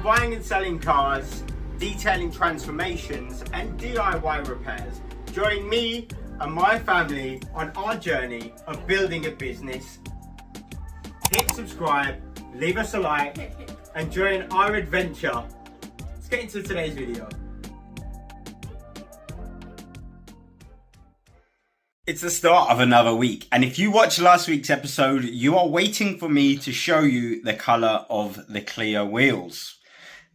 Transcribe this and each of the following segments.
buying and selling cars, detailing transformations and DIY repairs. Join me and my family on our journey of building a business. Hit subscribe, leave us a like and join our adventure. Let's get into today's video. It's the start of another week, and if you watched last week's episode, you are waiting for me to show you the colour of the Clio wheels.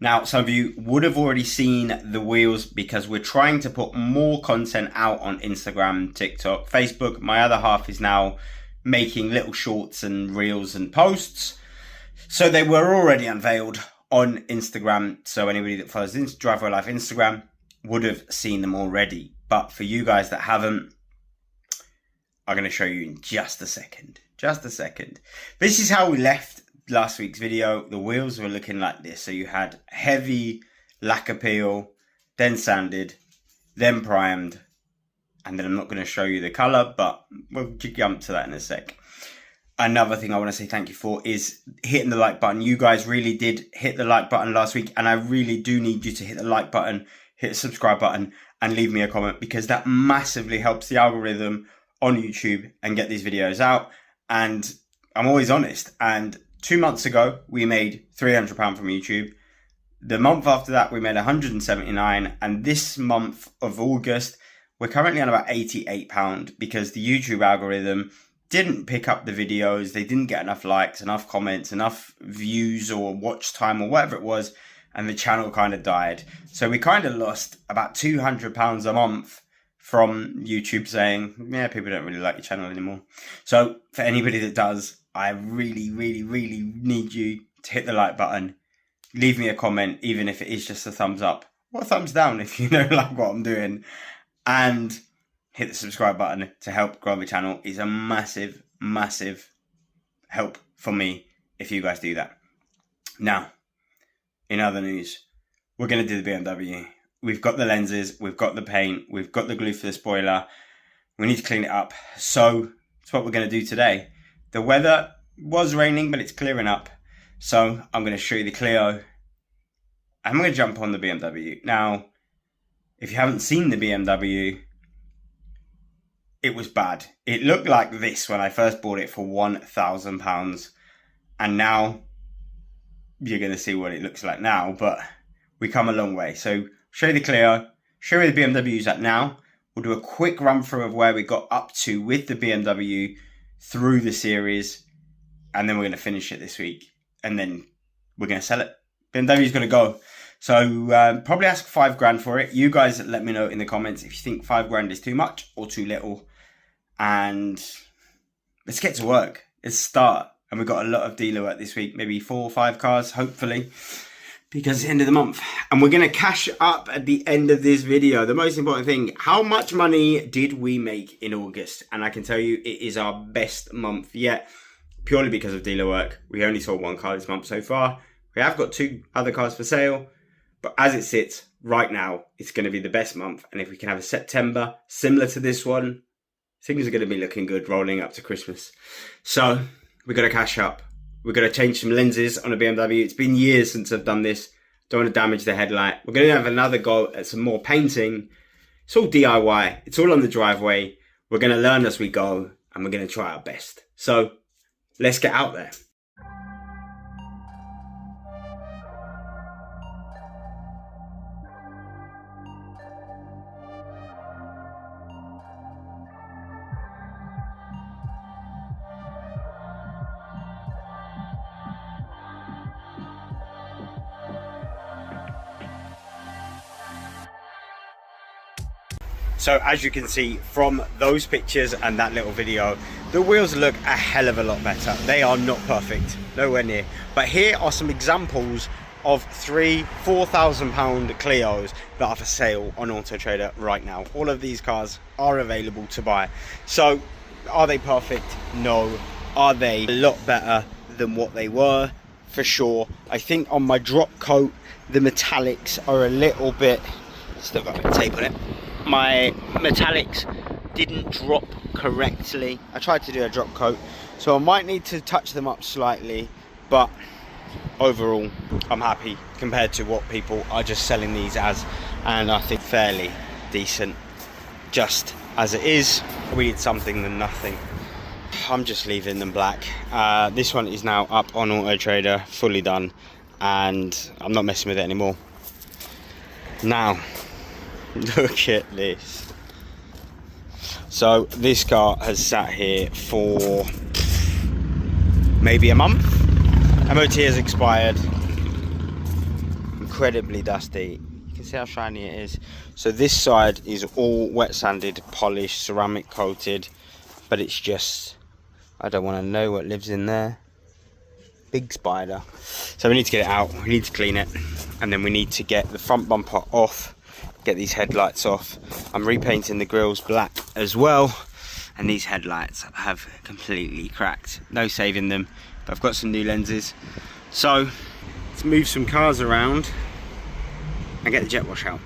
Now, some of you would have already seen the wheels because we're trying to put more content out on Instagram, TikTok, Facebook. My other half is now making little shorts and reels and posts. So they were already unveiled on Instagram. So anybody that follows Driveway Life Instagram would have seen them already. But for you guys that haven't, I'm going to show you in just a second. This is how we left last week's video. The wheels were looking like this. So you had heavy lacquer peel, then sanded, then primed. And then I'm not going to show you the colour, but we'll jump to that in a sec. Another thing I want to say thank you for is hitting the like button. You guys really did hit the like button last week. And I really do need you to hit the like button, hit the subscribe button and leave me a comment, because that massively helps the algorithm on YouTube and get these videos out. And I'm always honest. And 2 months ago, we made £300 from YouTube. The month after that, we made 179. And this month of August, we're currently on about £88 because the YouTube algorithm didn't pick up the videos. They didn't get enough likes, enough comments, enough views or watch time or whatever it was. And the channel kind of died. So we kind of lost about £200 a month from YouTube saying, yeah, people don't really like your channel anymore. So for anybody that does, I really need you to hit the like button. Leave me a comment, even if it is just a thumbs up or a thumbs down if you don't like what I'm doing. And hit the subscribe button to help grow the channel. Is a massive help for me if you guys do that. Now, in other news, we're going to do the BMW. We've got the lenses, we've got the paint, we've got the glue for the spoiler. We need to clean it up. So that's what we're going to do today. The weather was raining, but it's clearing up. So I'm going to show you the Clio. I'm going to jump on the BMW. Now, if you haven't seen the BMW, it was bad. It looked like this when I first bought it for £1,000. And now you're going to see what it looks like now, but we come a long way. So show you the Clio, show you the BMW's at now. We'll do a quick run through of where we got up to with the BMW through the series. And then we're going to finish it this week. And then we're going to sell it. BMW's going to go. So probably ask £5 for it. You guys let me know in the comments if you think £5 is too much or too little. And let's get to work. Let's start. And we've got a lot of dealer work this week. Maybe 4 or 5 cars, hopefully, because it's the end of the month. And we're going to cash up at the end of this video. The most important thing, how much money did we make in August? And I can tell you it is our best month yet, purely because of dealer work. We only sold 1 car this month so far. We have got 2 other cars for sale. But as it sits right now, it's going to be the best month. And if we can have a September similar to this one, things are going to be looking good rolling up to Christmas. So we've got to cash up. We're going to change some lenses on a BMW. It's been years since I've done this. Don't want to damage the headlight. We're going to have another go at some more painting. It's all DIY. It's all on the driveway. We're going to learn as we go. And we're going to try our best. So let's get out there. So as you can see from those pictures and that little video, the wheels look a hell of a lot better. They are not perfect, nowhere near. But here are some examples of £4,000 Clios that are for sale on Auto Trader right now. All of these cars are available to buy. So are they perfect? No. Are they a lot better than what they were? For sure. I think on my drop coat, the metallics are a little bit, still got a bit of tape on it. My metallics didn't drop correctly. I tried to do a drop coat, so I might need to touch them up slightly, but overall, I'm happy compared to what people are just selling these as, and I think fairly decent just as it is. We need something than nothing. I'm just leaving them black. This one is now up on Auto Trader, fully done, and I'm not messing with it anymore. Now, look at this. So this car has sat here for maybe a month. MOT has expired. Incredibly dusty. You can see how shiny it is. So this side is all wet sanded, polished, ceramic coated, but it's just, I don't want to know what lives in there. Big spider. So we need to get it out, we need to clean it, and then we need to get the front bumper off, get these headlights off. I'm repainting the grills black as well, and these headlights have completely cracked. No saving them, but I've got some new lenses. So let's move some cars around and get the jet wash out.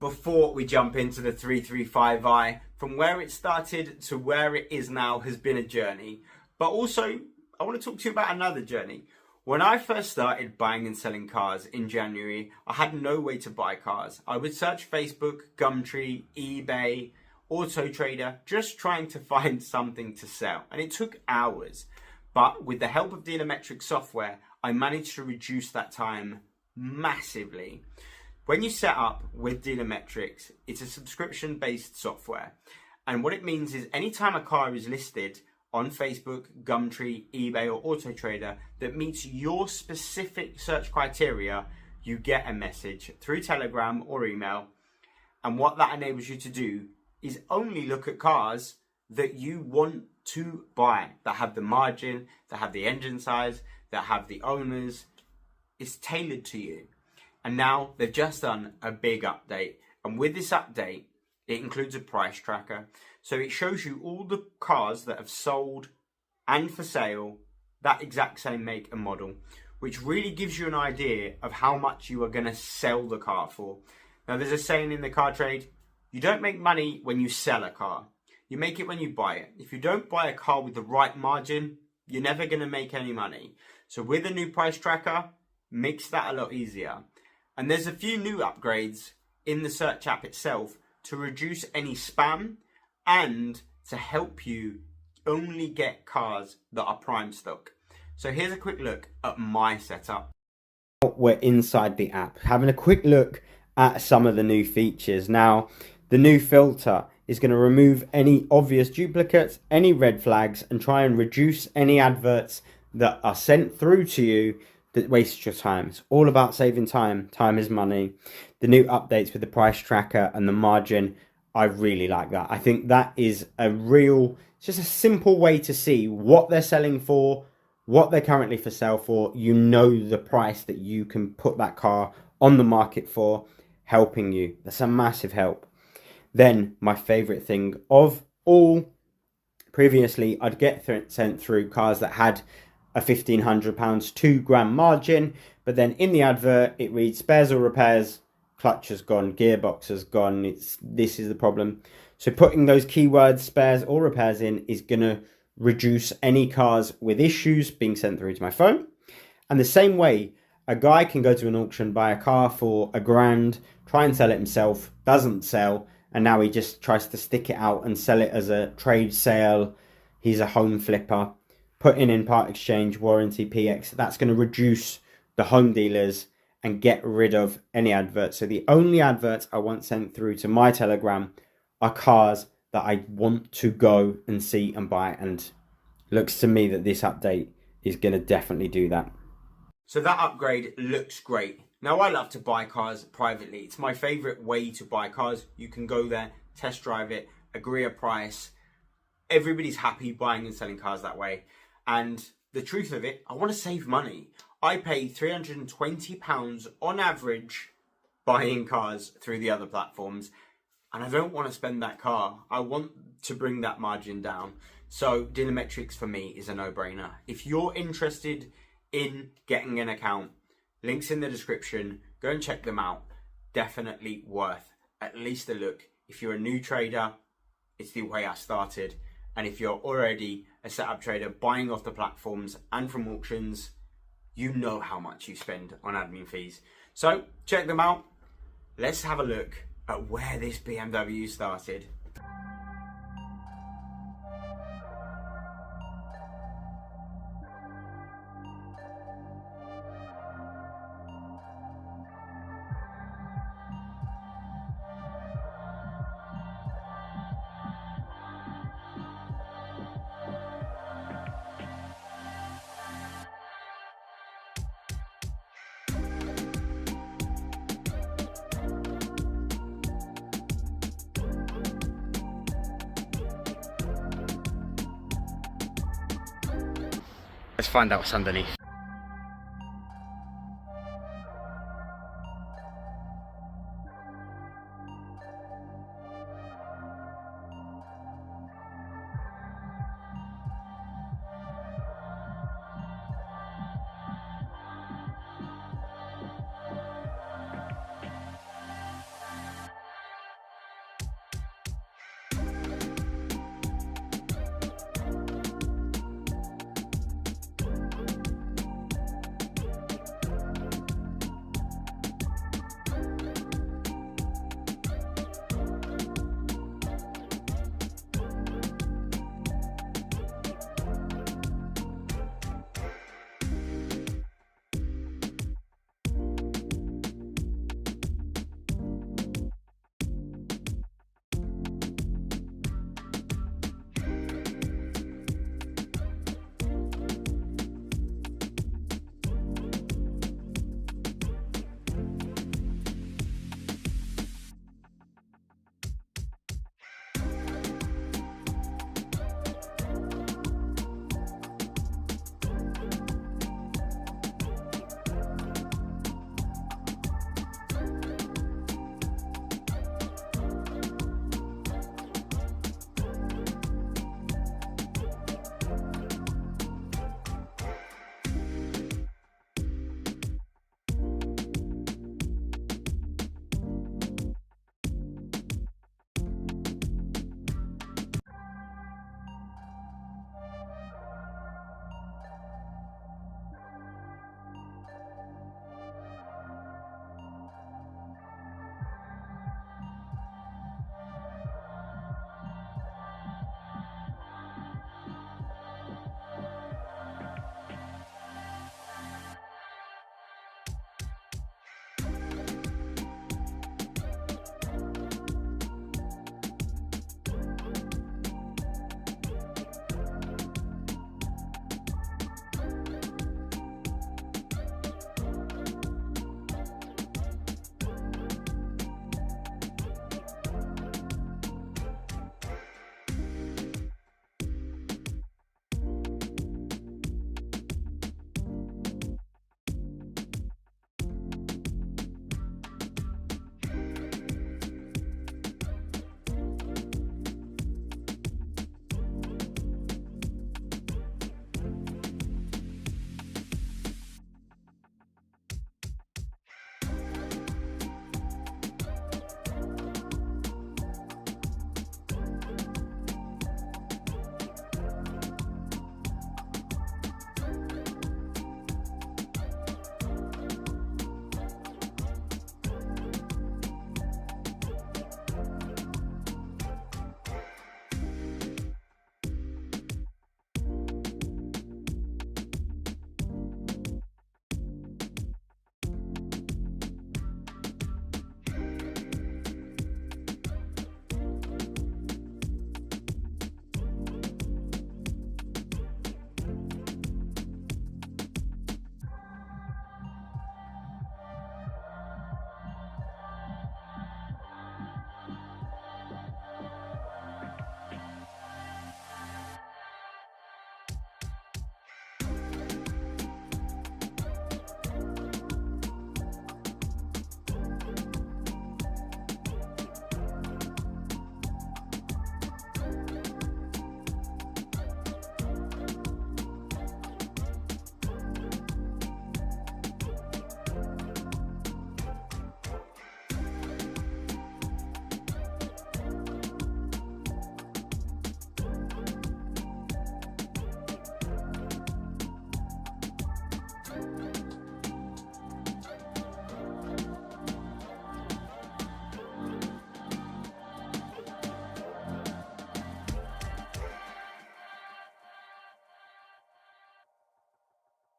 Before we jump into the 335i, from where it started to where it is now has been a journey, but also I want to talk to you about another journey. When I first started buying and selling cars in January, I had no way to buy cars. I would search Facebook, Gumtree, eBay, Auto Trader, just trying to find something to sell. And it took hours. But with the help of Dealermetrics software, I managed to reduce that time massively. When you set up with Dealermetrics, it's a subscription-based software. And what it means is anytime a car is listed on Facebook, Gumtree, eBay or Auto Trader that meets your specific search criteria, you get a message through Telegram or email. And what that enables you to do is only look at cars that you want to buy, that have the margin, that have the engine size, that have the owners. It's tailored to you. And now they've just done a big update. And with this update, it includes a price tracker. So it shows you all the cars that have sold and for sale, that exact same make and model, which really gives you an idea of how much you are going to sell the car for. Now, there's a saying in the car trade, you don't make money when you sell a car. You make it when you buy it. If you don't buy a car with the right margin, you're never going to make any money. So with a new price tracker, makes that a lot easier. And there's a few new upgrades in the search app itself to reduce any spam and to help you only get cars that are prime stock. So here's a quick look at my setup. We're inside the app, having a quick look at some of the new features. Now, the new filter is going to remove any obvious duplicates, any red flags, and try and reduce any adverts that are sent through to you that waste your time. It's all about saving time. Time is money. The new updates with the price tracker and the margin, I really like that. I think that is it's just a simple way to see what they're selling for, what they're currently for sale for. You know the price that you can put that car on the market for, helping you. That's a massive help. Then my favorite thing of all, previously I'd get sent through cars that had a £1,500, £2,000 margin, but then in the advert it reads spares or repairs, clutch has gone, gearbox has gone, this is the problem. So putting those keywords, spares or repairs in, is going to reduce any cars with issues being sent through to my phone. And the same way, a guy can go to an auction, buy a car for £1,000, try and sell it himself, doesn't sell, and now he just tries to stick it out and sell it as a trade sale. He's a home flipper. Putting in part exchange, warranty, PX, that's going to reduce the home dealers and get rid of any adverts. So the only adverts I want sent through to my Telegram are cars that I want to go and see and buy. And looks to me that this update is going to definitely do that. So that upgrade looks great. Now, I love to buy cars privately. It's my favorite way to buy cars. You can go there, test drive it, agree a price. Everybody's happy buying and selling cars that way. And the truth of it, I want to save money. I pay £320 on average buying cars through the other platforms, and I don't want to spend that car. I want to bring that margin down. So Dealermetrics for me is a no-brainer. If you're interested in getting an account, links in the description, go and check them out. Definitely worth at least a look. If you're a new trader, it's the way I started. And if you're already a setup trader buying off the platforms and from auctions, you know how much you spend on admin fees. So check them out. Let's have a look at where this BMW started. Let's find out what's underneath.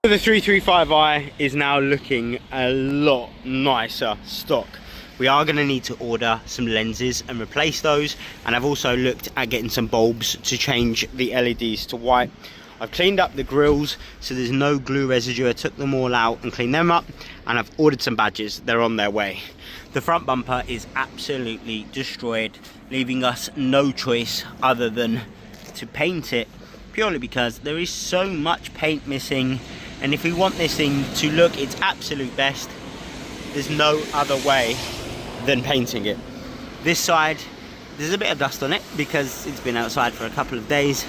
The 335i is now looking a lot nicer stock. We are going to need to order some lenses and replace those, and I've also looked at getting some bulbs to change the LEDs to white. I've cleaned up the grills so there's no glue residue. I took them all out and cleaned them up, and I've ordered some badges. They're on their way. The front bumper is absolutely destroyed, leaving us no choice other than to paint it, purely because there is so much paint missing, and if we want this thing to look its absolute best, there's no other way than painting it. This side, there's a bit of dust on it because it's been outside for a couple of days,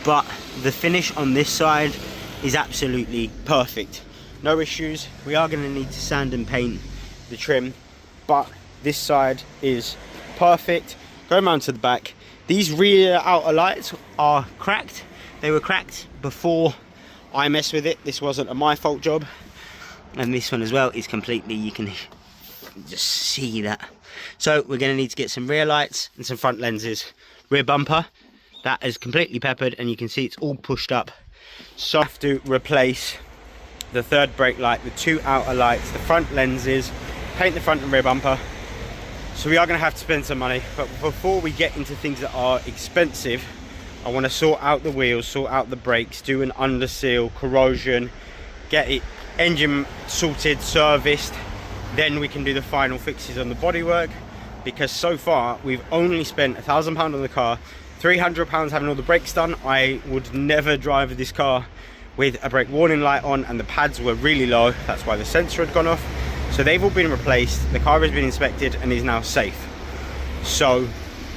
but the finish on this side is absolutely perfect. No issues. We are going to need to sand and paint the trim, but this side is perfect. Going around to the back, these rear outer lights are cracked. They were cracked before I messed with it. This wasn't a my fault job. And this one as well is completely, you can just see that. So we're going to need to get some rear lights and some front lenses. Rear bumper, that is completely peppered, and you can see it's all pushed up. So I have to replace the third brake light, the two outer lights, the front lenses, paint the front and rear bumper. So we are going to have to spend some money, but before we get into things that are expensive, I want to sort out the wheels, sort out the brakes, do an under seal, corrosion, get it engine sorted, serviced, then we can do the final fixes on the bodywork. Because so far we've only spent £1,000 on the car, £300 having all the brakes done. I would never drive this car with a brake warning light on, and the pads were really low. That's why the sensor had gone off. So they've all been replaced, the car has been inspected and is now safe. So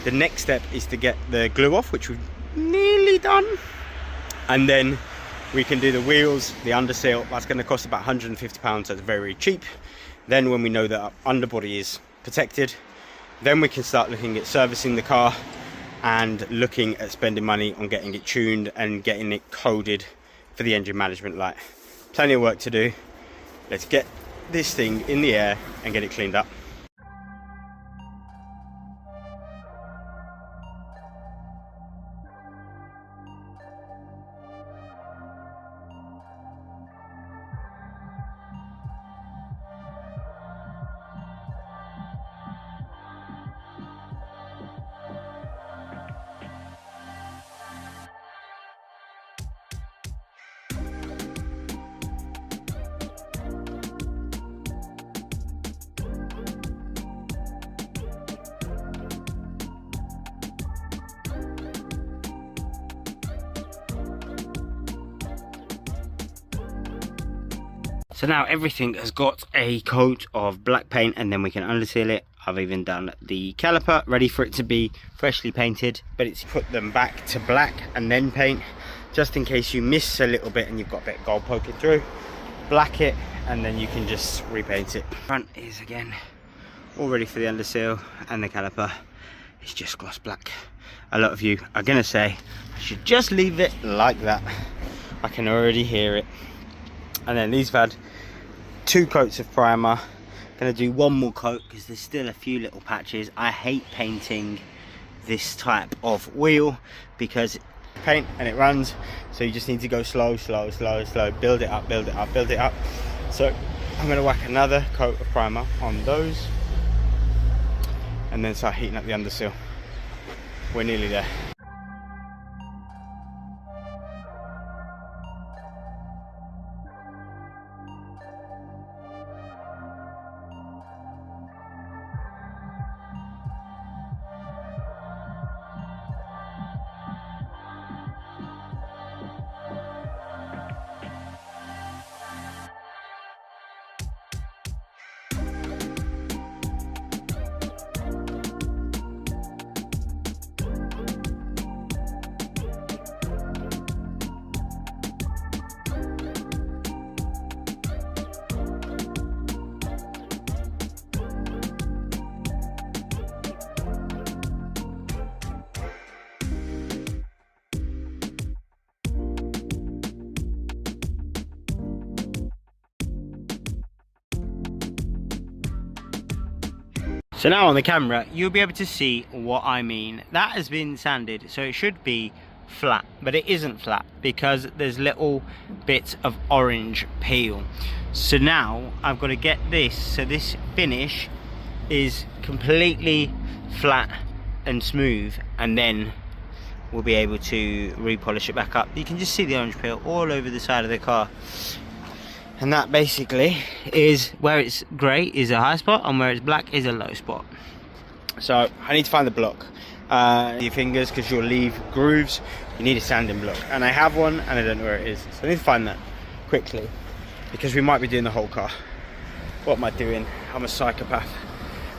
the next step is to get the glue off, which we've nearly done, and then we can do the wheels, the underseal. That's going to cost about £150, so it's very cheap. Then when we know that our underbody is protected, then we can start looking at servicing the car and looking at spending money on getting it tuned and getting it coded for the engine management light. Plenty of work to do. Let's get this thing in the air and get it cleaned up. So now everything has got a coat of black paint, and then we can underseal it. I've even done the caliper, ready for it to be freshly painted, but it's put them back to black and then paint, just in case you miss a little bit and you've got a bit of gold poking through. Black it, and then you can just repaint it. Front is again all ready for the underseal, and the caliper is just gloss black. A lot of you are gonna say I should just leave it like that. I can already hear it. And then these have had 2 coats of primer. Gonna do one more coat because there's still a few little patches. I hate painting this type of wheel because paint and it runs, so you just need to go slow, slow, slow, slow, build it up, build it up, build it up. So I'm gonna whack another coat of primer on those and then start heating up the underseal. We're nearly there. So now on the camera, you'll be able to see what I mean. That has been sanded, so it should be flat, but it isn't flat because there's little bits of orange peel. So now I've got to get this so this finish is completely flat and smooth, and then we'll be able to repolish it back up. You can just see the orange peel all over the side of the car, and that basically is where it's grey is a high spot and where it's black is a low spot. So I need to find the block. Your fingers, because you'll leave grooves. You need a sanding block, and I have one and I don't know where it is, so I need to find that quickly because we might be doing the whole car. What am I doing? I'm a psychopath.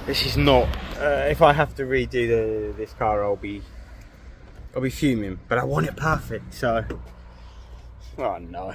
This is not if I have to redo this car, I'll be fuming, but I want it perfect. So oh no.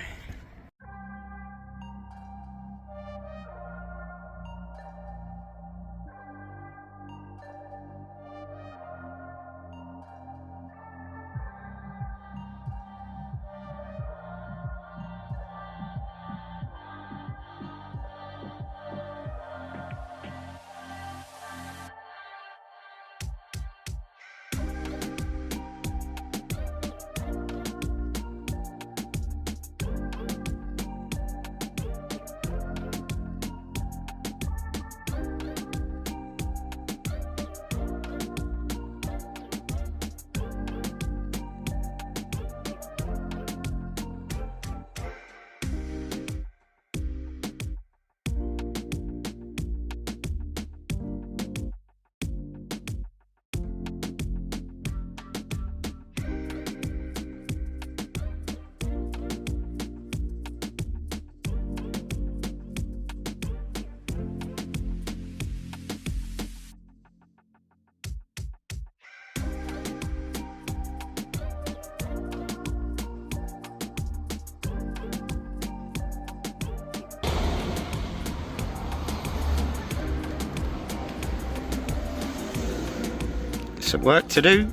Some work to do.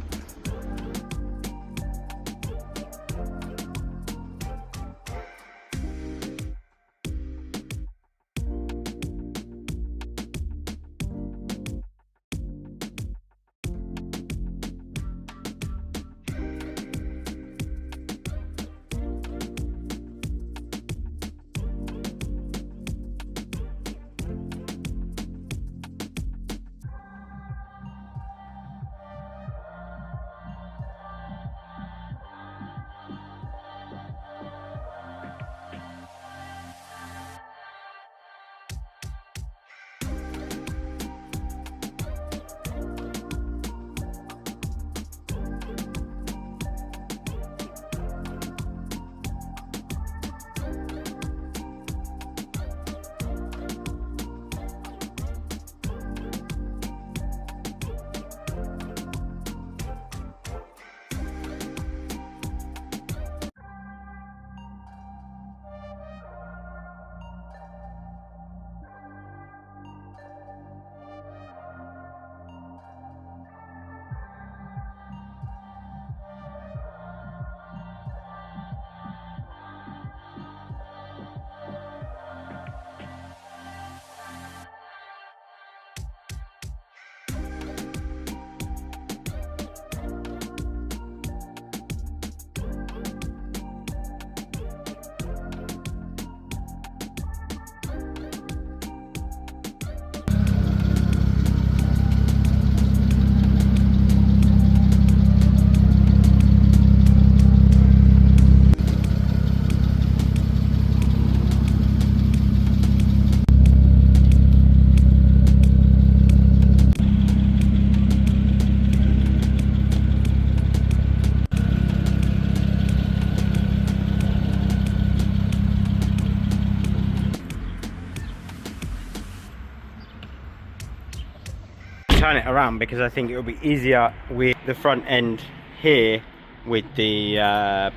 Turn it around because I think it will be easier with the front end here with the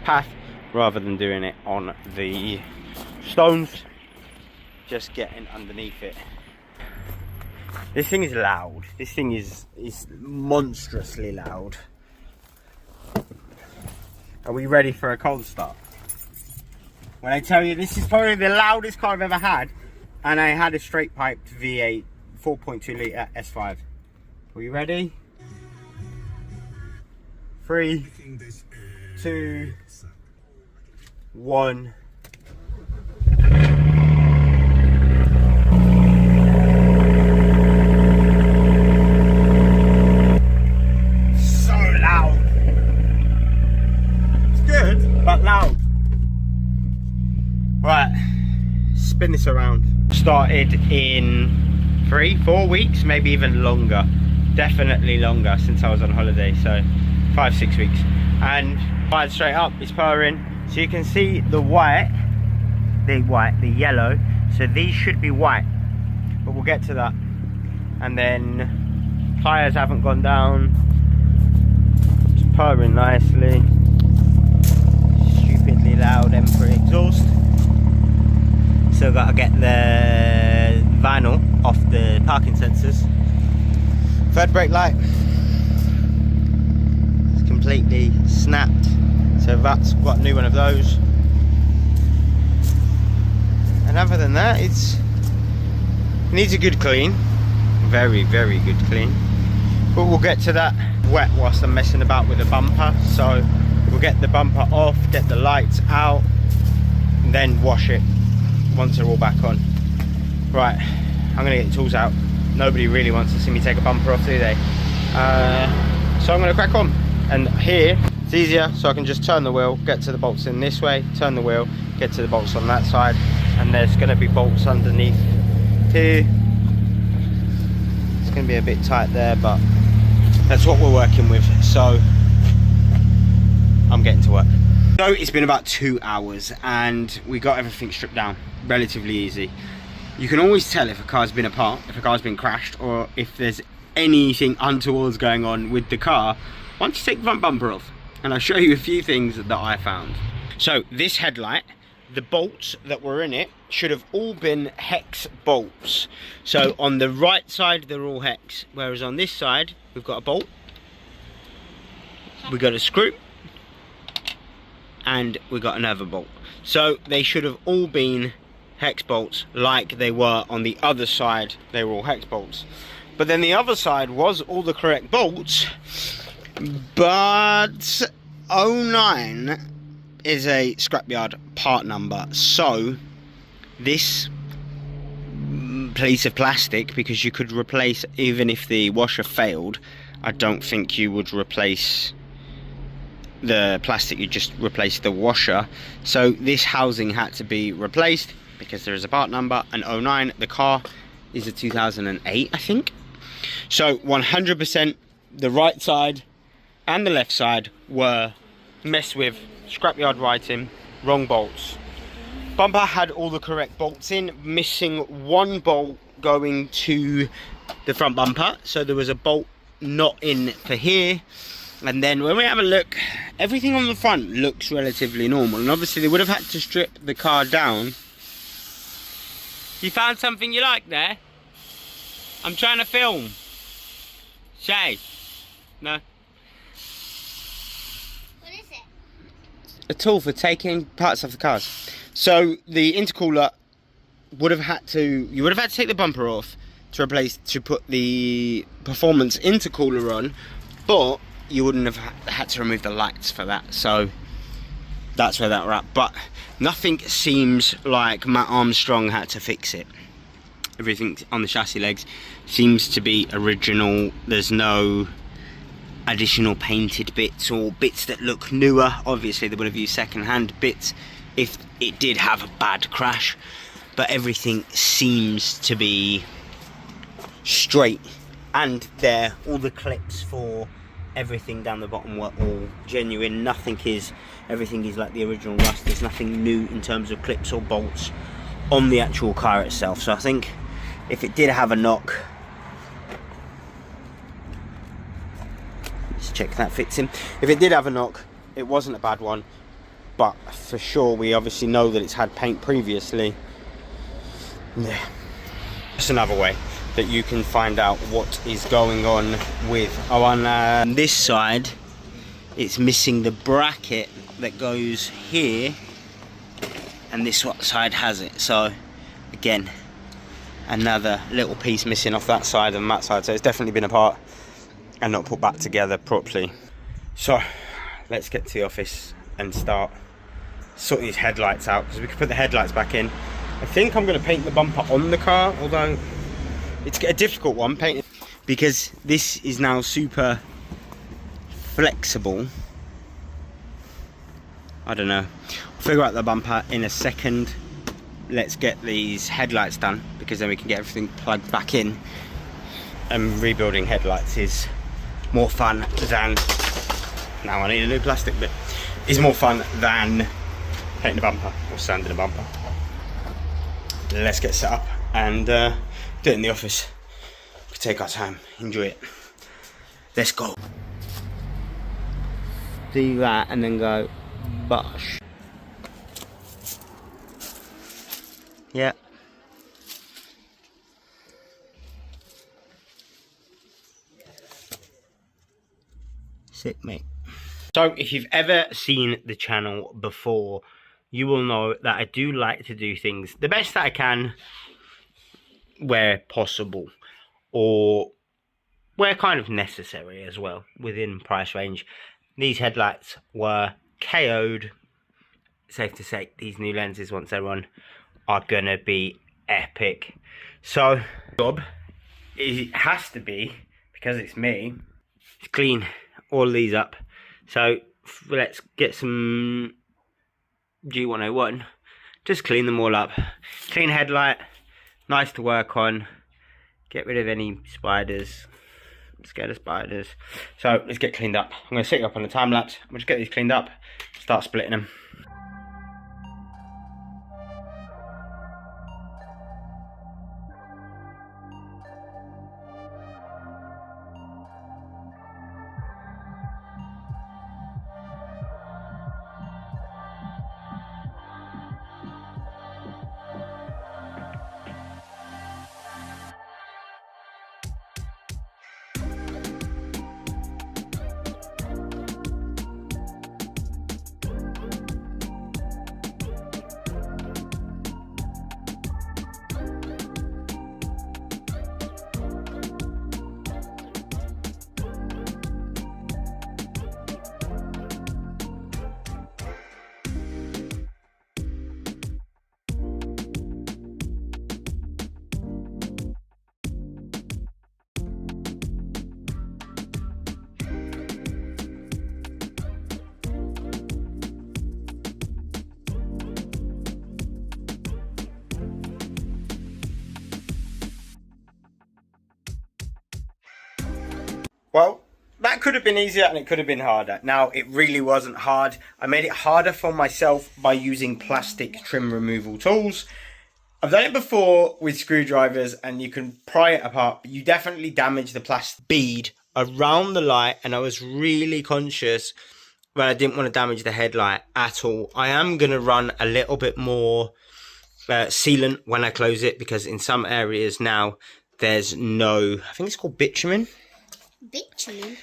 path rather than doing it on the stones, just getting underneath it. This thing is loud. This thing is monstrously loud. Are we ready for a cold start? When I tell you this is probably the loudest car I've ever had, and I had a straight piped V8 4.2 litre S5. Are you ready? 3, 2, 1. So loud. It's good, but loud. Right, spin this around. Started in 3-4 weeks, maybe even longer. Definitely longer since I was on holiday, so 5-6 weeks. And fired straight up, it's purring. So you can see the the yellow. So these should be white, but we'll get to that. And then tires haven't gone down. It's purring nicely. Stupidly loud Emperor exhaust. Still got to get the vinyl off the parking sensors. Third brake light it's completely snapped, so that's got a new one of those. And other than that, it needs a good clean, very good clean. But we'll get to that wet whilst I'm messing about with the bumper. So we'll get the bumper off, get the lights out, and then wash it once they're all back on. Right, I'm gonna get the tools out. Nobody really wants to see me take a bumper off, do they? So I'm gonna crack on. And here it's easier, so I can just turn the wheel, get to the bolts in this way, turn the wheel, get to the bolts on that side, and there's gonna be bolts underneath here. It's gonna be a bit tight there, but that's what we're working with. So I'm getting to work. So it's been about 2 hours and we got everything stripped down relatively easy. You can always tell if a car's been apart, if a car's been crashed, or if there's anything untoward going on with the car once you take the front bumper off. And I'll show you a few things that I found. So this headlight, the bolts that were in it should have all been hex bolts. So on the right side they're all hex, whereas on this side we've got a bolt, we've got a screw, and we got another bolt. So they should have all been hex bolts like they were on the other side. They were all hex bolts, but then the other side was all the correct bolts, but 09 is a scrapyard part number. So this piece of plastic, because you could replace, even if the washer failed, I don't think you would replace the plastic, you just replace the washer. So this housing had to be replaced because there is a part number, and 09, the car is a 2008 I think. So 100% the right side and the left side were messed with, scrapyard writing, wrong bolts. Bumper had all the correct bolts in, missing one bolt going to the front bumper, so there was a bolt not in for here. And then when we have a look, everything on the front looks relatively normal, and obviously they would have had to strip the car down. You found something you like there? I'm trying to film. Shay? No? What is it? A tool for taking parts off the cars. So the intercooler would have had to, you would have had to take the bumper off to put the performance intercooler on, but you wouldn't have had to remove the lights for that. So that's where that we're at. But nothing seems like Matt Armstrong had to fix it. Everything on the chassis legs seems to be original. There's no additional painted bits or bits that look newer. Obviously they would have used second-hand bits if it did have a bad crash, but everything seems to be straight. And there, all the clips for everything down the bottom were all genuine. Everything is like the original rust. There's nothing new in terms of clips or bolts on the actual car itself. So I think if it did have a knock, let's check that fits in. If it did have a knock, it wasn't a bad one, but for sure we obviously know that it's had paint previously. Yeah, that's another way that you can find out what is going on with. Oh, on this side it's missing the bracket that goes here, and this side has it. So again, another little piece missing off that side and that side. So it's definitely been apart and not put back together properly. So let's get to the office and start sorting these headlights out, because we can put the headlights back in. I think I'm going to paint the bumper on the car, although it's a difficult one painting, because this is now super flexible. I don't know. We'll figure out the bumper in a second. Let's get these headlights done, because then we can get everything plugged back in. And rebuilding headlights is more fun than, now I need a new plastic bit, is more fun than painting the bumper or sanding the bumper. Let's get set up and do it in the office. We can take our time, enjoy it. Let's go. Do that and then go bosh. Yeah. Sick, mate. So if you've ever seen the channel before, you will know that I do like to do things the best that I can where possible, or where kind of necessary as well, within price range. These headlights were KO'd. Safe to say, these new lenses, once they run, are gonna be epic. So, job, it has to be, because it's me, to clean all of these up. So let's get some G101, just clean them all up. Clean headlight, nice to work on. Get rid of any spiders. I'm scared of spiders. So let's get cleaned up. I'm going to set you up on the time lapse. I'm going to get these cleaned up, start splitting them. Well, that could have been easier and it could have been harder. Now, it really wasn't hard. I made it harder for myself by using plastic trim removal tools. I've done it before with screwdrivers and you can pry it apart, but you definitely damage the plastic bead around the light, and I was really conscious that I didn't want to damage the headlight at all. I am going to run a little bit more sealant when I close it, because in some areas now there's no, I think it's called bitumen. Bitumen?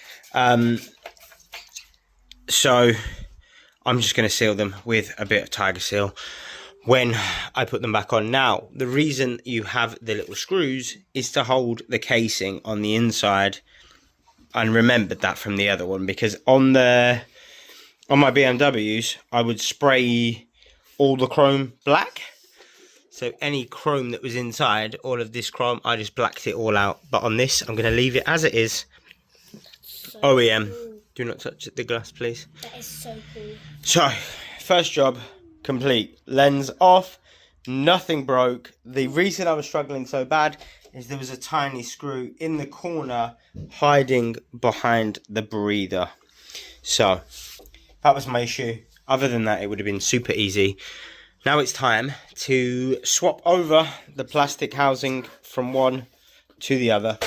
So I'm just going to seal them with a bit of Tiger Seal when I put them back on. Now, the reason you have the little screws is to hold the casing on the inside, and remembered that from the other one, because on my BMWs I would spray all the chrome black. So any chrome that was inside, all of this chrome, I just blacked it all out. But on this, I'm going to leave it as it is. So OEM. cool. Do not touch the glass, please. That is so cool. So, first job complete. Lens off. Nothing broke. The reason I was struggling so bad is there was a tiny screw in the corner hiding behind the breather. So, that was my issue. Other than that, it would have been super easy. Now it's time to swap over the plastic housing from one to the other.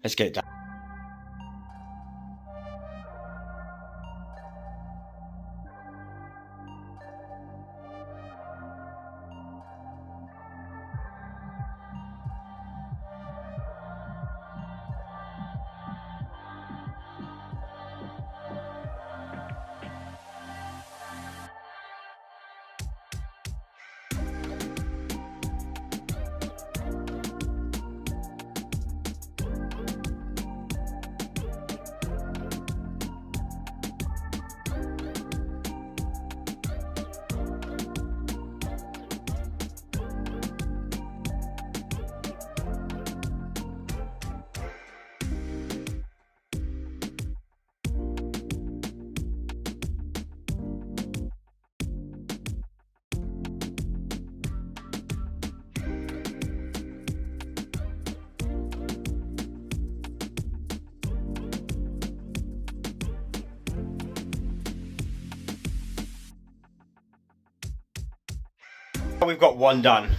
Let's get it done. We've got one done.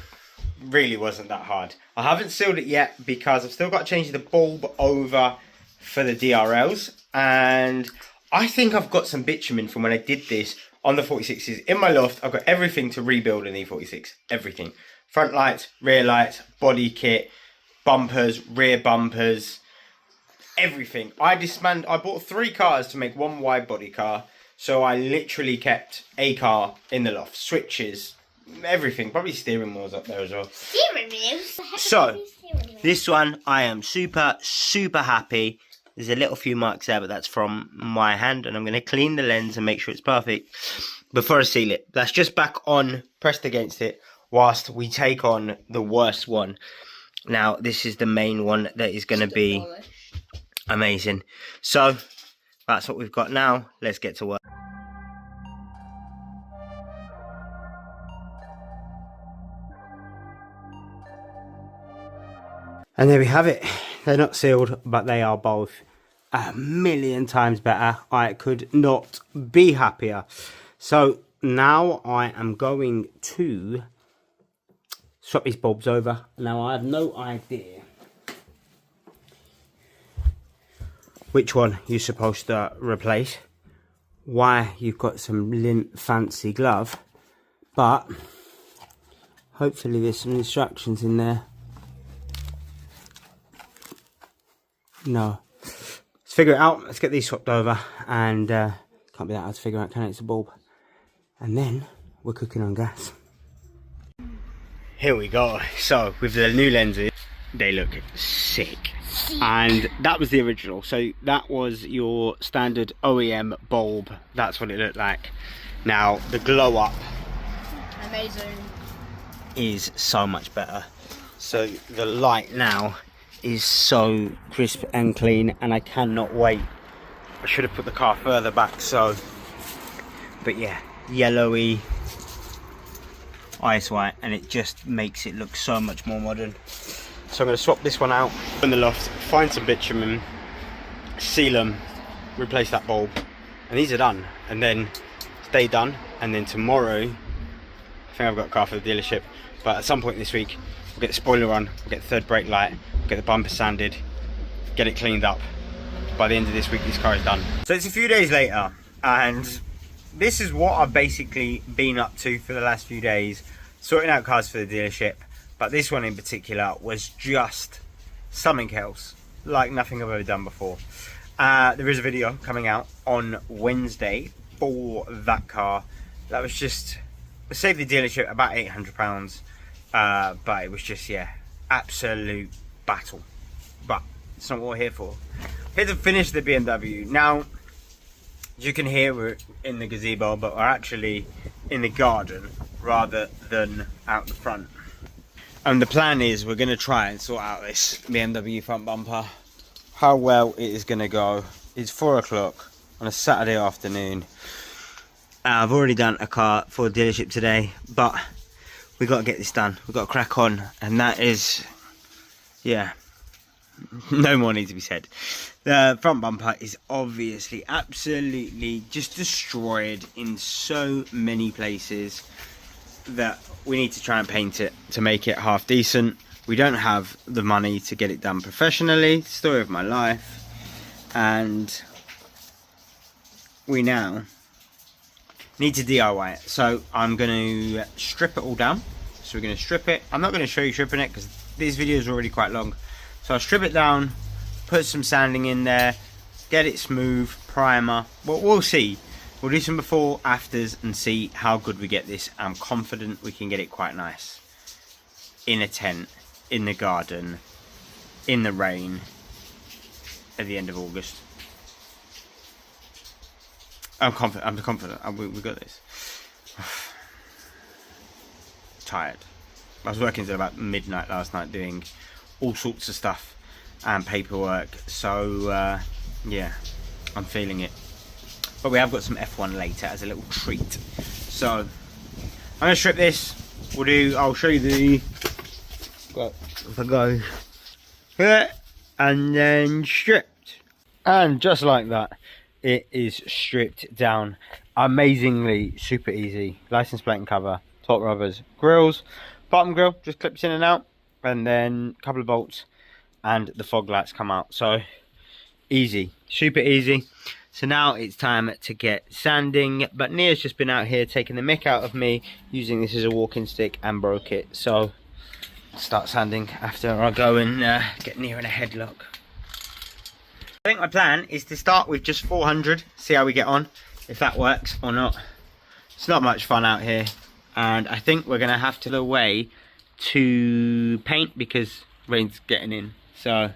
Really wasn't that hard. I haven't sealed it yet because I've still got to change the bulb over for the DRLs, and I think I've got some bitumen from when I did this on the 46s in my loft. I've got everything to rebuild an E46, everything. Front lights, rear lights, body kit, bumpers, rear bumpers, everything. I bought 3 cars to make one wide body car, so I literally kept a car in the loft, switches, everything, probably steering wheels up there as well. Steering wheels? So, this one I am super happy. There's a little few marks there, but that's from my hand, and I'm going to clean the lens and make sure it's perfect before I seal it. That's just back on, pressed against it, whilst we take on the worst one. Now, this is the main one that is going to be amazing. So, that's what we've got now. Let's get to work. And there we have it. They're not sealed, but they are both a million times better. I could not be happier. So now I am going to swap these bulbs over. Now I have no idea which one you're supposed to replace. Why you've got some lint fancy glove, but hopefully there's some instructions in there. No. Let's figure it out. Let's get these swapped over. And can't be that hard to figure out, can it? It's a bulb. And then we're cooking on gas. Here we go. So with the new lenses, they look sick. And that was the original. So that was your standard OEM bulb. That's what it looked like. Now the glow up, amazing, is so much better. So the light now is so crisp and clean, and I cannot wait. I should have put the car further back, so, but yeah, yellowy ice white, and it just makes it look so much more modern. So I'm going to swap this one out in the loft, find some bitumen, seal them, replace that bulb, and these are done. And then stay done, and then tomorrow I think I've got a car for the dealership, but at some point this week we'll get the spoiler on, we'll get the third brake light, we'll get the bumper sanded, get it cleaned up. By the end of this week this car is done. So it's a few days later, and this is what I've basically been up to for the last few days, sorting out cars for the dealership. But this one in particular was just something else, like nothing I've ever done before. There is a video coming out on Wednesday for that car. That was just, saved the dealership about £800. But it was just, yeah, absolute battle. But it's not what we're here for. Here to finish the BMW. Now, as you can hear, we're in the gazebo, but we're actually in the garden rather than out the front. And the plan is we're going to try and sort out this BMW front bumper. How well it is going to go. It's 4 o'clock on a Saturday afternoon. I've already done a car for the dealership today, but we got to get this done. We've got to crack on, and that is, yeah, no more needs to be said. The front bumper is obviously absolutely just destroyed in so many places that we need to try and paint it to make it half decent. We don't have the money to get it done professionally. Story of my life. And we now need to DIY it. So I'm going to strip it all down. So we're going to strip it. I'm not going to show you stripping it because this video is already quite long. So I'll strip it down, put some sanding in there, get it smooth, primer. Well, we'll see. We'll do some before, afters, and see how good we get this. I'm confident we can get it quite nice. In a tent, in the garden, in the rain, at the end of August. I'm confident. We got this. Tired. I was working till about midnight last night doing all sorts of stuff and paperwork. So, yeah, I'm feeling it. But we have got some F1 later as a little treat. So I'm going to strip this. I'll show you the go and then stripped. And just like that, it is stripped down. Amazingly super easy. License plate and cover, top rubbers, grills, bottom grill just clips in and out, and then a couple of bolts, and the fog lights come out. So easy, super easy. So now it's time to get sanding, but Nia's just been out here taking the mick out of me using this as a walking stick and broke it. So start sanding after I go and get Nia in a headlock. I think my plan is to start with just 400, see how we get on, if that works or not. It's not much fun out here, and I think we're gonna have to go away to paint because rain's getting in. So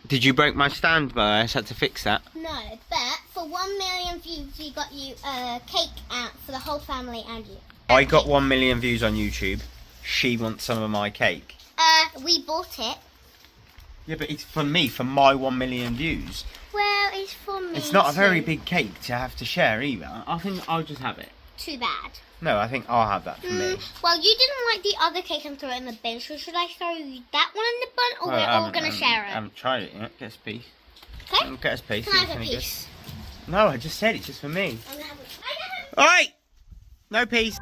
did you break my stand, but I just had to fix that? No, but for 1 million views, we got you a cake out for the whole family and you. I got 1 million views on YouTube. She wants some of my cake. We bought it. Yeah, but it's for me, for my 1 million views. Well, it's for me. It's not a very too. big cake to have to share either. I think I'll just have it. Too bad. No, I think I'll have that for me. Well, you didn't like the other cake and throw it in the bin, so should I throw that one in the bin, or we're all going to share it? I haven't tried it yet. Get us a piece. Okay. Get us a piece. Can I have a piece? No, I just said it's just for me. I'm gonna have a... Alright! No piece.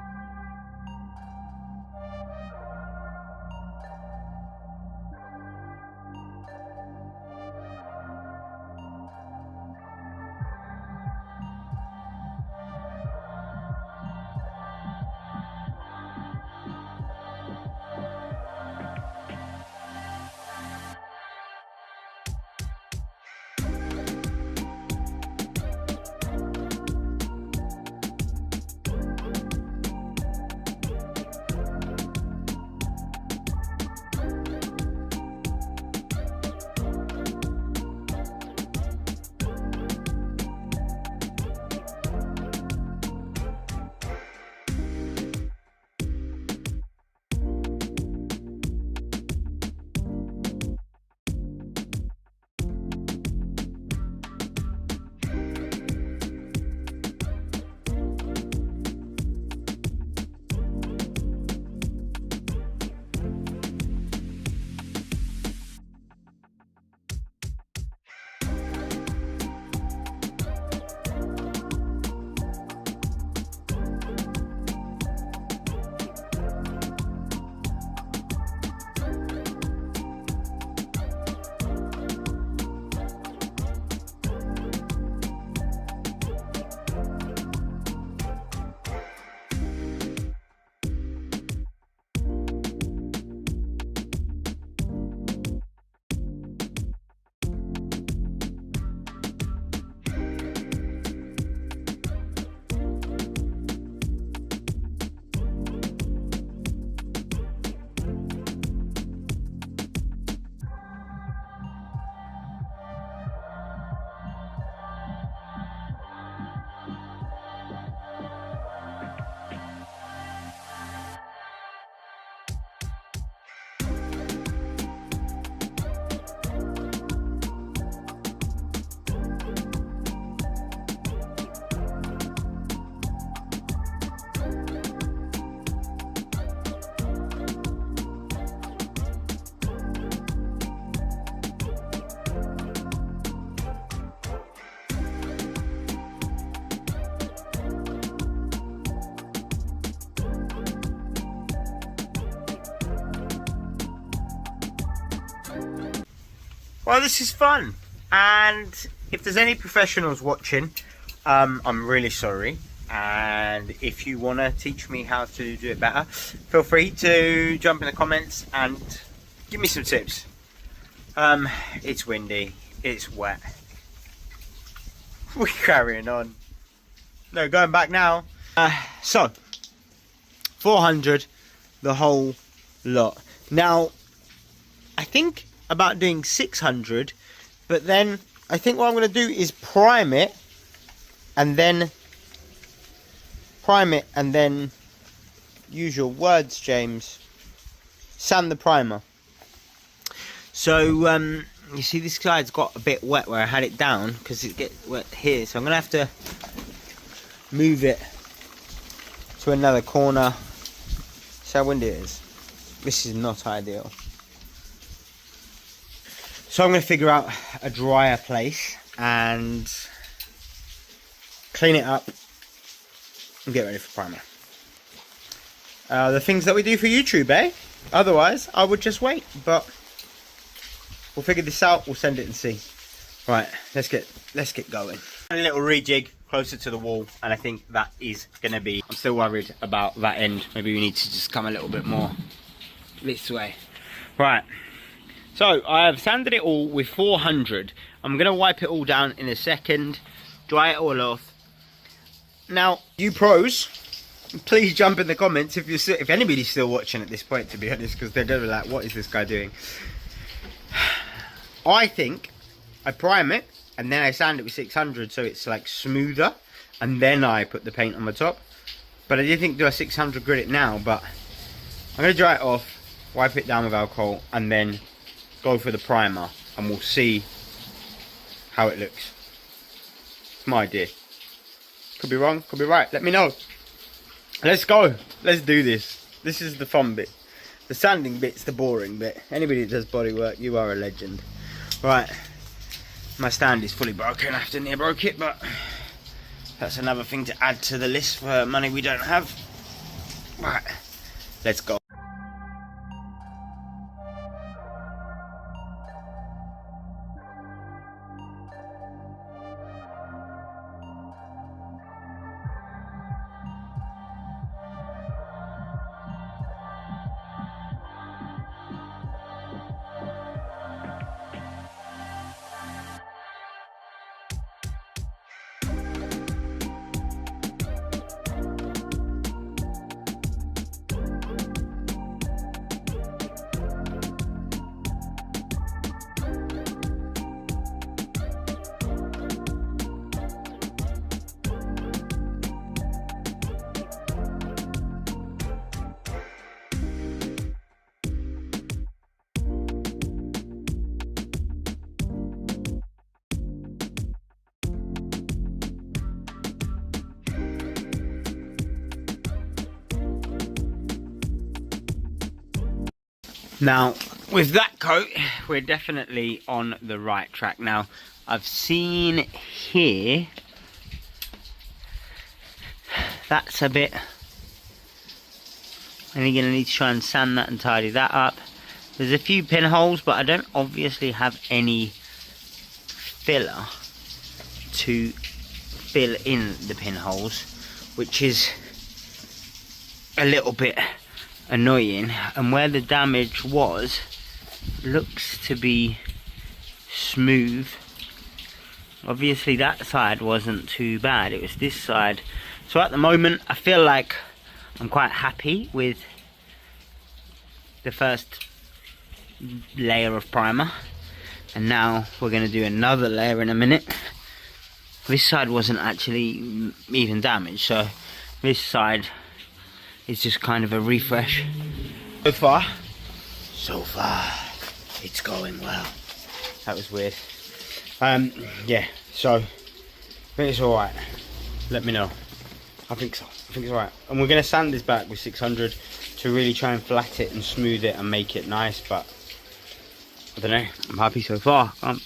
Well, this is fun, and if there's any professionals watching, I'm really sorry, and if you want to teach me how to do it better, feel free to jump in the comments and give me some tips. It's windy, it's wet, we're carrying on. No, going back now. So 400 the whole lot. Now I think about doing 600, but then I think what I'm going to do is prime it and then use your words, James, sand the primer. So you see this side's got a bit wet where I had it down because it gets wet here, so I'm going to have to move it to another corner. See how windy it is. This is not ideal. So I'm going to figure out a drier place and clean it up and get ready for primer. the things that we do for YouTube, eh? Otherwise, I would just wait. But we'll figure this out. We'll send it and see. Right, let's get going. A little rejig closer to the wall, and I think that is gonna be. I'm still worried about that end. Maybe we need to just come a little bit more this way. Right. So I have sanded it all with 400. I'm gonna wipe it all down in a second, dry it all off. Now, you pros, please jump in the comments if anybody's still watching at this point, to be honest, because they're gonna be like, what is this guy doing? I think I prime it and then I sand it with 600 so it's like smoother, and then I put the paint on the top. But I did think do a 600 grit it now, but I'm gonna dry it off, wipe it down with alcohol, and then go for the primer, and we'll see how it looks. It's my idea. Could be wrong, could be right. Let me know. Let's go. Let's do this. This is the fun bit. The sanding bit's the boring bit. Anybody that does bodywork, you are a legend. Right. My stand is fully broken. I have to near broke it, but that's another thing to add to the list for money we don't have. Right. Let's go. Now, with that coat, we're definitely on the right track. Now, I've seen here, that's a bit, I'm going to need to try and sand that and tidy that up. There's a few pinholes, but I don't obviously have any filler to fill in the pinholes, which is a little bit annoying. And where the damage was, looks to be smooth. Obviously that side wasn't too bad, it was this side. So at the moment I feel like I'm quite happy with the first layer of primer, and now we're going to do another layer in a minute. This side wasn't actually even damaged, so this side is just kind of a refresh. So far, it's going well. That was weird. Yeah, so I think it's alright. Let me know. I think so. I think it's alright. And we're going to sand this back with 600 to really try and flat it and smooth it and make it nice, but I don't know. I'm happy so far. I can't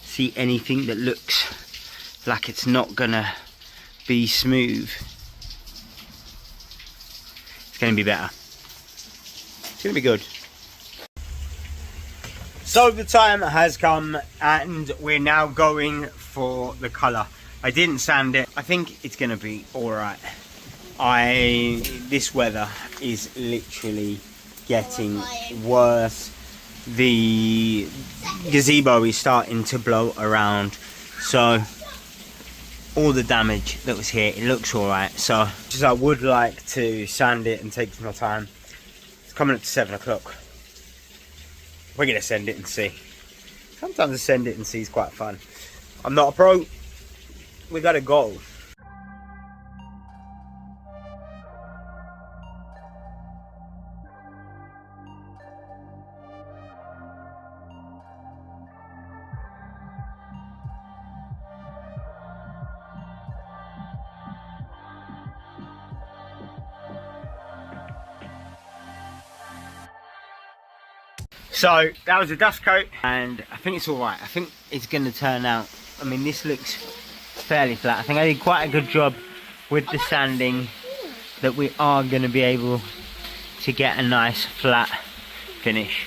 see anything that looks like it's not going to be smooth. It's going to be better. It's going to be good. So the time has come and we're now going for the colour. I didn't sand it. I think it's going to be alright. This weather is literally getting worse. The gazebo is starting to blow around. So all the damage that was here, it looks alright. So just I would like to sand it and take some more time. It's coming up to 7 o'clock. We're going to send it and see. Sometimes the send it and see is quite fun. I'm not a pro. We got to go. So that was a dust coat and I think it's alright. I think it's going to turn out, I mean this looks fairly flat. I think I did quite a good job with the sanding, that we are going to be able to get a nice flat finish.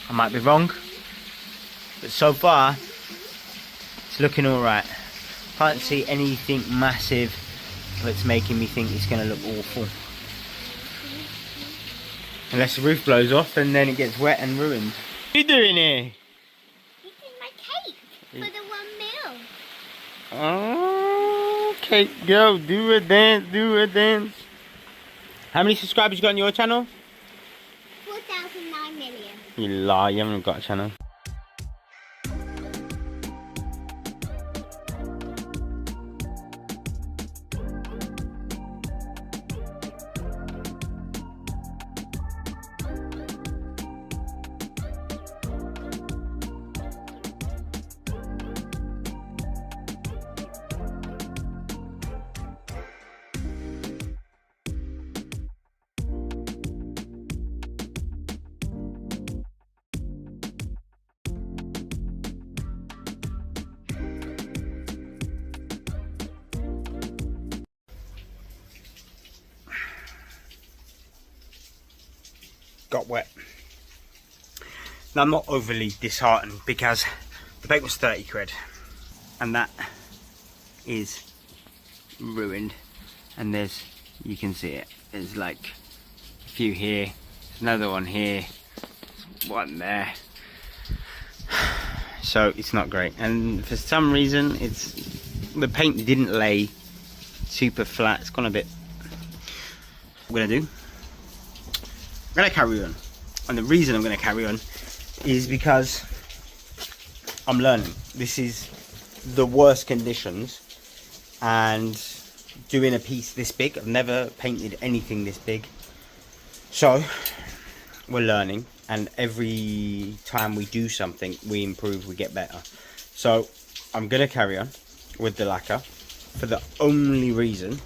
I might be wrong, but so far it's looking alright. Can't see anything massive that's making me think it's going to look awful. Unless the roof blows off and then it gets wet and ruined. What are you doing here? Eating my cake for the 1 mil. Oh, cake girl, do a dance, do a dance. How many subscribers you got on your channel? 4,009 million. You lie, you haven't got a channel. Got wet. Now I'm not overly disheartened because the paint was 30 quid and that is ruined, and there's, you can see it, there's like a few here, there's another one here, there's one there, so it's not great. And for some reason the paint didn't lay super flat, it's gone a bit. What I'm gonna do, I'm going to carry on, and the reason I'm going to carry on is because I'm learning. This is the worst conditions, and doing a piece this big, I've never painted anything this big, so we're learning, and every time we do something we improve, we get better. So I'm going to carry on with the lacquer for the only reason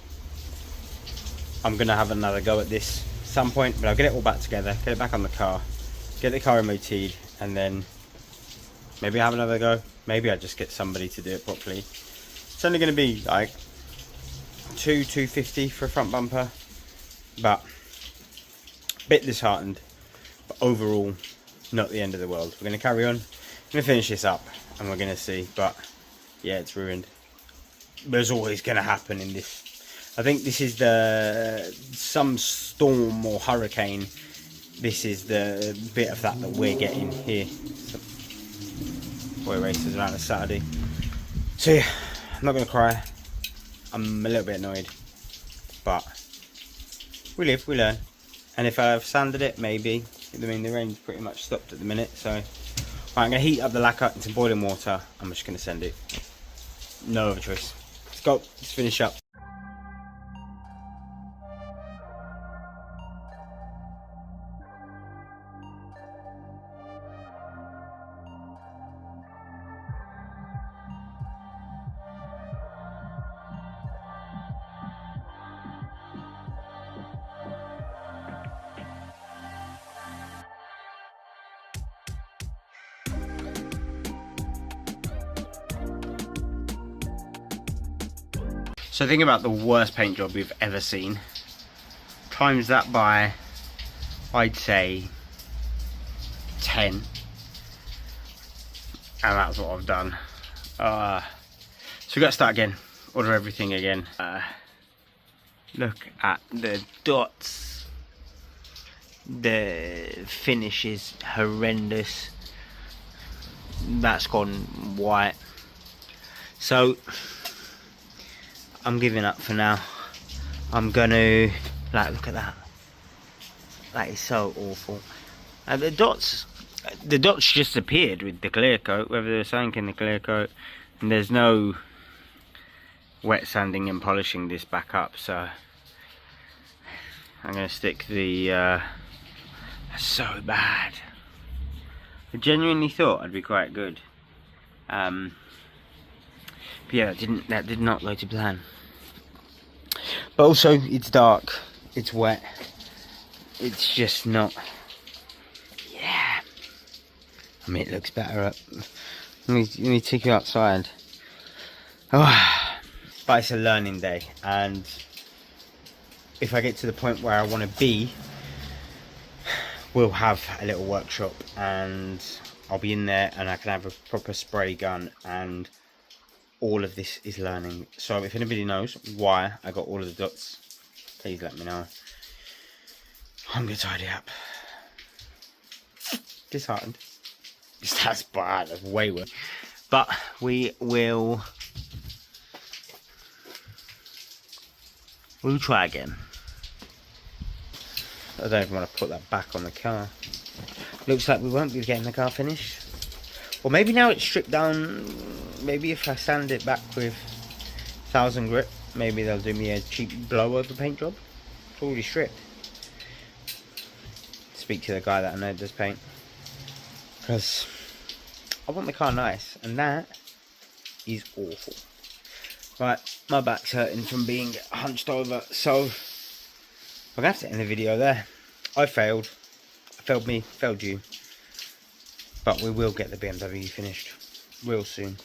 I'm going to have another go at this some point, but I'll get it all back together, get it back on the car, get the car MOT'd, and then maybe I have another go. Maybe I just get somebody to do it properly. It's only going to be like $250 for a front bumper, but a bit disheartened, but overall not the end of the world. We're going to carry on, I'm going to finish this up and we're going to see, but yeah, it's ruined. There's always going to happen in this. I think this is some storm or hurricane. This is the bit of that we're getting here. So, boy races around a Saturday. So yeah, I'm not going to cry. I'm a little bit annoyed, but we live, we learn. And if I've sanded it, maybe. I mean, the rain's pretty much stopped at the minute, so right, I'm going to heat up the lacquer into boiling water. I'm just going to send it. No other choice. Let's go. Let's finish up. So think about the worst paint job we've ever seen. Times that by, I'd say, 10. And that's what I've done. So we got to start again. Order everything again. Look at the dots. The finish is horrendous. That's gone white. So I'm giving up for now. I'm gonna, like, look at that. That is so awful. And the dots just appeared with the clear coat, whether there's something in the clear coat, and there's no wet sanding and polishing this back up, so I'm gonna stick the so bad. I genuinely thought I'd be quite good. But yeah, that did not go to plan. But also, it's dark, it's wet, it's just not. Yeah. I mean, it looks better up. Let me take you outside. Oh, but it's a learning day, and if I get to the point where I want to be, we'll have a little workshop, and I'll be in there, and I can have a proper spray gun, and all of this is learning. So if anybody knows why I got all of the dots, please let me know. I'm gonna tidy up. Disheartened. That's bad, that's way worse. But we'll try again. I don't even want to put that back on the car. Looks like we won't be getting the car finished. Or maybe now it's stripped down. Maybe if I sand it back with 1000 grit, maybe they'll do me a cheap blow over paint job. It's already stripped. Speak to the guy that I know does paint, because I want the car nice, and that is awful. Right, my back's hurting from being hunched over, so I'm gonna have to end the video there. I failed. I failed me, failed you. But we will get the BMW finished real soon.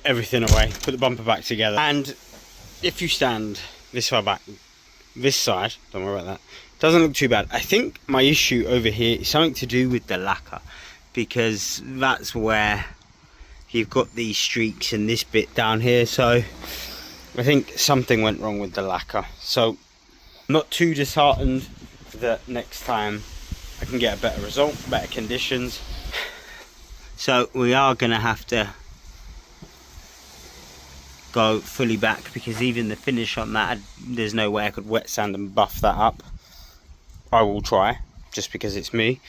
Everything away, put the bumper back together, and if you stand this far back, this side, don't worry about that, doesn't look too bad. I think my issue over here is something to do with the lacquer, because that's where you've got these streaks in this bit down here, so I think something went wrong with the lacquer. So I'm not too disheartened that next time I can get a better result, better conditions. So we are gonna have to go fully back, because even the finish on that, there's no way I could wet sand and buff that up. I will try, just because it's me.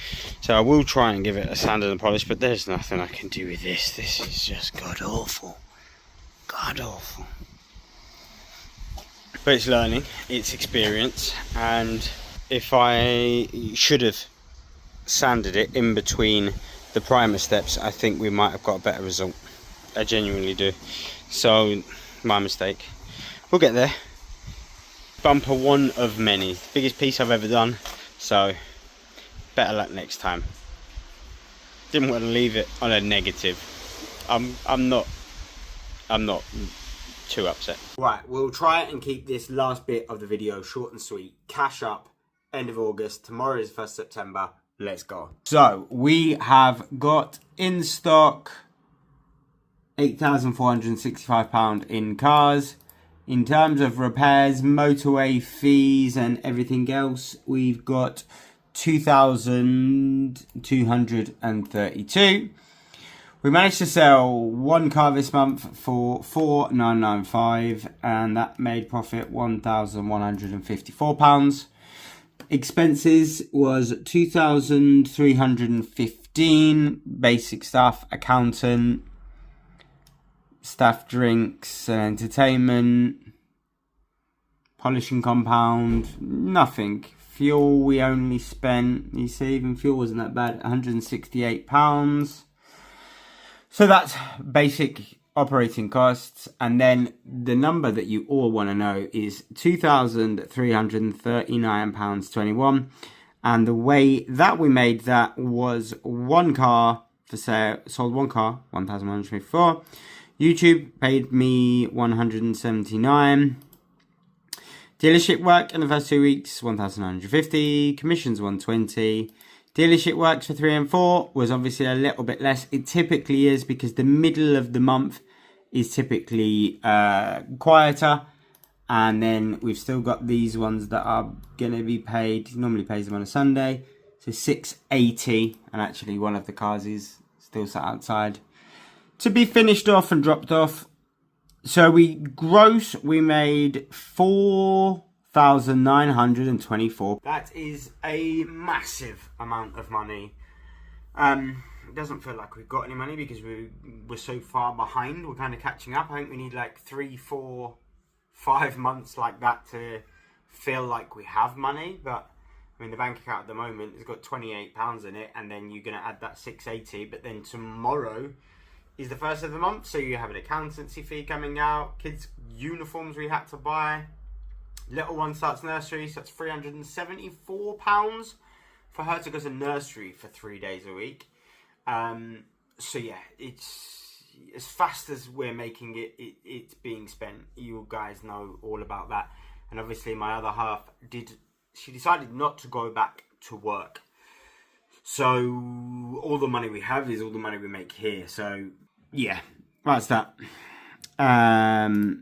So I will try and give it a sand and a polish, but there's nothing I can do with this. This is just god awful. God awful. But it's learning, it's experience, and if I should have sanded it in between the primer steps, I think we might have got a better result. I genuinely do. So, my mistake. We'll get there. Bumper one of many. Biggest piece I've ever done. So, better luck next time. Didn't want to leave it on a negative. I'm not too upset. Right, we'll try and keep this last bit of the video short and sweet. Cash up, end of August. Tomorrow is 1st September. Let's go. So, we have got in stock £8,465 in cars. In terms of repairs, motorway fees and everything else, we've got 2,232. We managed to sell one car this month for £4,995, and that made profit £1,154. Expenses was £2,315. Basic stuff, accountant, staff drinks and entertainment, polishing compound, nothing. Fuel, we only spent, you see, even fuel wasn't that bad, £168. So that's basic operating costs. And then the number that you all want to know is £2,339.21. And the way that we made that was one car for sale, sold one car, 1,124. YouTube paid me $179. Dealership work in the first 2 weeks, $1,950. Commissions, $120. Dealership works for 3 and 4 was obviously a little bit less. It typically is, because the middle of the month is typically quieter. And then we've still got these ones that are going to be paid. Normally pays them on a Sunday. So $680. And actually one of the cars is still sat outside to be finished off and dropped off. So we made $4,924. That is a massive amount of money. It doesn't feel like we've got any money because we're so far behind. We're kind of catching up. I think we need like 3, 4, 5 months like that to feel like we have money. But I mean, the bank account at the moment has got £28 in it, and then you're going to add that $680. But then tomorrow is the first of the month, so you have an accountancy fee coming out, kids' uniforms we had to buy, little one starts nursery, so that's £374 for her to go to nursery for 3 days a week. So yeah, it's as fast as we're making it's being spent. You guys know all about that. And obviously my other half she decided not to go back to work. So all the money we have is all the money we make here. So yeah, that's that.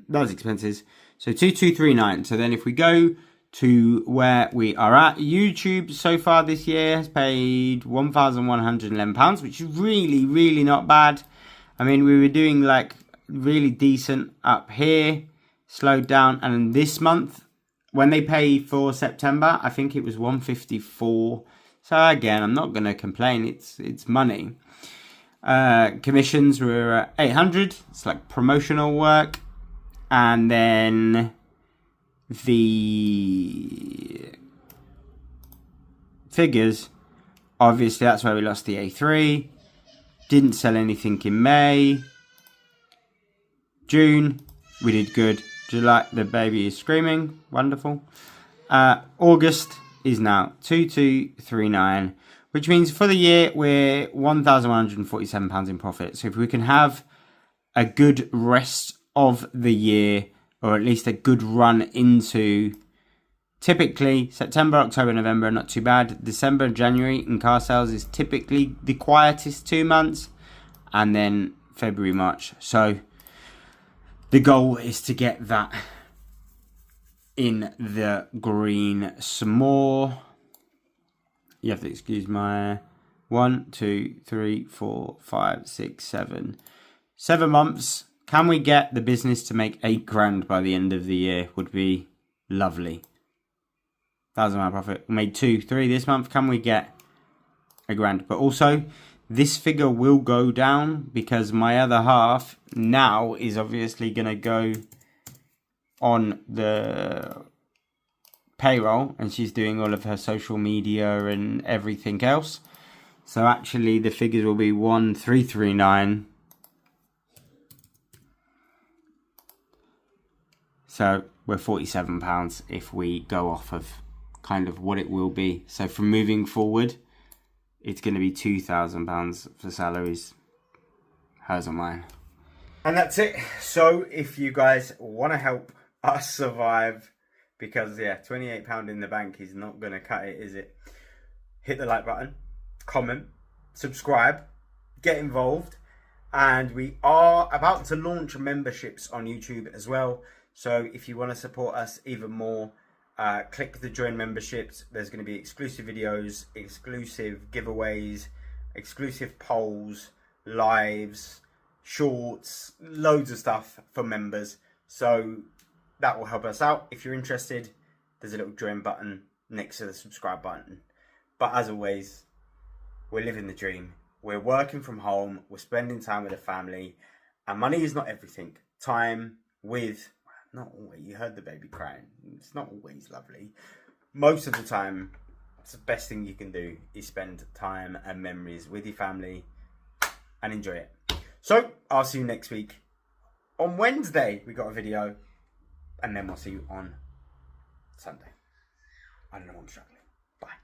Those expenses. So 2239. So then if we go to where we are at, YouTube so far this year has paid £1,111, which is really, really not bad. I mean, we were doing like really decent up here, slowed down, and this month when they pay for September, I think it was 154. So again, I'm not going to complain. It's money. Commissions were at 800. It's like promotional work, and then the figures, obviously that's where we lost the A3. Didn't sell anything in May. June, we did good. July, the baby is screaming. Wonderful. August is now 2239, which means for the year we're £1,147 in profit. So if we can have a good rest of the year, or at least a good run into, typically September, October, November are not too bad. December and January in car sales is typically the quietest 2 months, and then February, March. So the goal is to get that in the green some more. You have to excuse my 1, 2, 3, 4, 5, 6, 7 months. Can we get the business to make £8,000 by the end of the year? Would be lovely. £1,000 profit. We made 2, 3 this month. Can we get £1,000? But also, this figure will go down because my other half now is obviously going to go on the payroll, and she's doing all of her social media and everything else. So actually, the figures will be 1,339. So we're £47 if we go off of kind of what it will be. So from moving forward, it's going to be £2,000 for salaries. Hers or mine. And that's it. So if you guys want to help us survive, because yeah, £28 in the bank is not going to cut it, is it? Hit the like button, comment, subscribe, get involved. And we are about to launch memberships on YouTube as well. So if you want to support us even more, click the join memberships. There's going to be exclusive videos, exclusive giveaways, exclusive polls, lives, shorts, loads of stuff for members. So that will help us out. If you're interested, there's a little join button next to the subscribe button. But as always, we're living the dream. We're working from home. We're spending time with the family. And money is not everything. Time with... Not always. You heard the baby crying. It's not always lovely. Most of the time, it's the best thing you can do is spend time and memories with your family and enjoy it. So, I'll see you next week. On Wednesday, we got a video. And then we'll see you on Sunday. I don't know, I'm struggling. Bye.